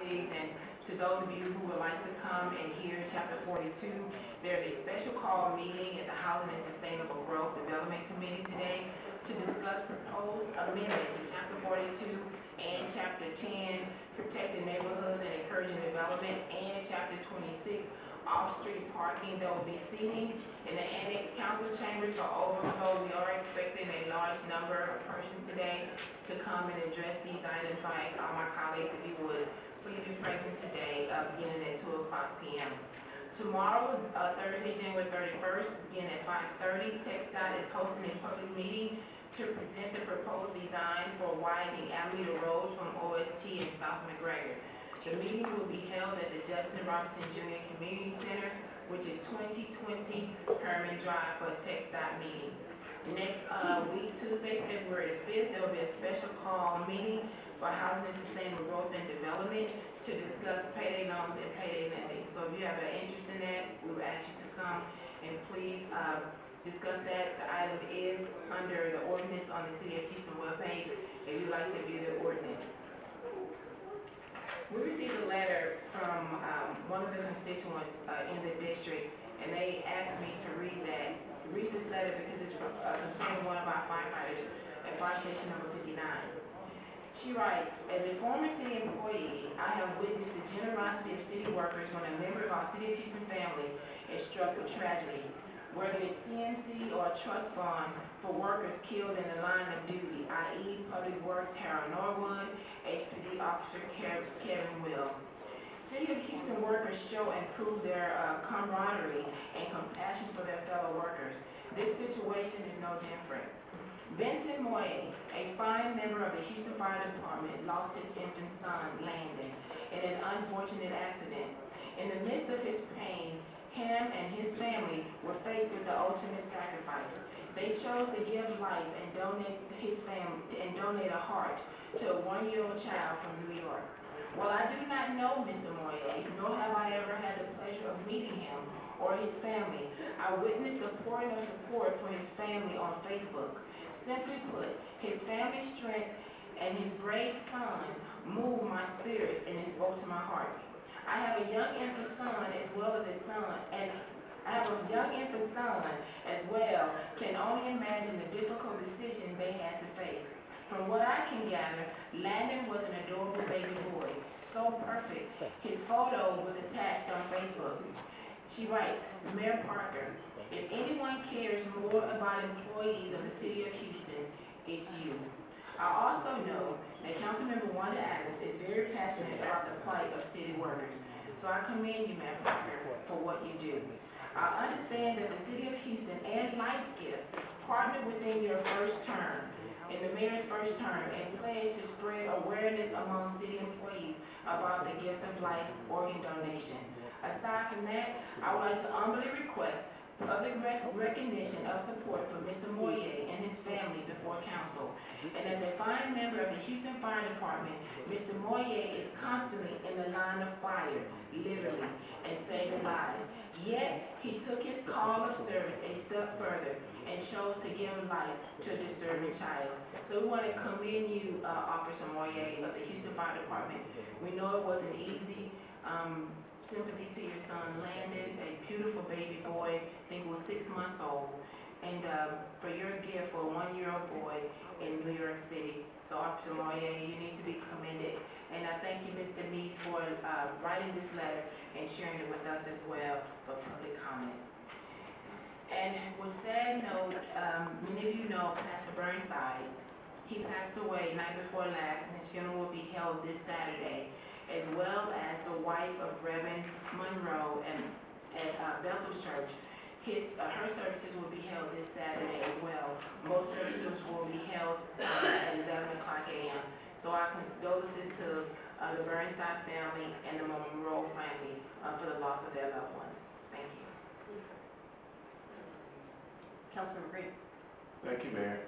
colleagues, and to those of you who would like to come and hear chapter 42, there's a special call meeting at the Housing and Sustainable Growth Development Committee today to discuss proposed amendments to chapter 42 and chapter 10, protecting neighborhoods and encouraging development, and chapter 26, off-street parking. There will be seating in the annex council chambers for overflow. We are expecting a large number of persons today to come and address these items. So I ask all my colleagues, if you would, please be present today, beginning at 2 o'clock p.m. Tomorrow, Thursday, January 31st, beginning at 5:30, TxDOT is hosting a public meeting to present the proposed design for widening Alameda Road from OST and South McGregor. The meeting will be held at the Judson Robinson Jr. Community Center, which is 2020 Herman Drive, for a TxDOT meeting. Next week, Tuesday, February the 5th, there will be a special call meeting for Housing and Sustainable Growth and Development to discuss payday loans and payday lending. So if you have an interest in that, we would ask you to come and please discuss that. The item is under the ordinance on the City of Houston webpage if you'd like to view the ordinance. We received a letter from one of the constituents in the district, and they asked me to read this letter because it's concerning one of our firefighters at fire station number 59. She writes, as a former city employee, I have witnessed the generosity of city workers when a member of our City of Houston family is struck with tragedy, whether it's CMC or a trust fund for workers killed in the line of duty, i.e. Public Works Harold Norwood, HPD Officer Kevin Will. City of Houston workers show and prove their camaraderie and compassion for their fellow workers. This situation is no different. Vincent Moye, a fine member of the Houston Fire Department, lost his infant son, Landon, in an unfortunate accident. In the midst of his pain, him and his family were faced with the ultimate sacrifice. They chose to give life and donate a heart to a 1-year-old child from New York. While I do not know Mr. Moye, nor have I ever had the pleasure of meeting him or his family, I witnessed the pouring of support for his family on Facebook. Simply put, his family's strength and his brave son moved my spirit and it spoke to my heart. I have a young infant son as well, can only imagine the difficult decision they had to face. From what I can gather, Landon was an adorable baby boy, so perfect. His photo was attached on Facebook. She writes, Mayor Parker, if anyone cares more about employees of the City of Houston, it's you. I also know that Councilmember Wanda Adams is very passionate about the plight of city workers. So I commend you, Mayor Parker, for what you do. I understand that the City of Houston and Life Gift partnered within your first term, in the mayor's first term, and pledged to spread awareness among city employees about the Gift of Life organ donation. Aside from that, I would like to humbly request public recognition of support for Mr. Moye and his family before council. And as a fine member of the Houston Fire Department, Mr. Moye is constantly in the line of fire, literally, and saving lives. Yet, he took his call of service a step further and chose to give life to a deserving child. So we want to commend you, Officer Moye of the Houston Fire Department. We know it wasn't easy. Sympathy to your son Landon, a beautiful baby boy, I think it was 6 months old, and for your gift for a 1-year-old boy in New York City. So Officer Moye, you need to be commended. And I thank you, Ms. Denise, for writing this letter and sharing it with us as well for public comment. And with sad note, many of you know Pastor Burnside. He passed away night before last, and his funeral will be held this Saturday, as well as the wife of Reverend Monroe at Bethel's Church. Her services will be held this Saturday as well. Most services will be held at 11 o'clock a.m. So our condolences to the Burnside family and the Monroe family for the loss of their loved ones. Thank you. Councilmember Green. Thank you, Mayor.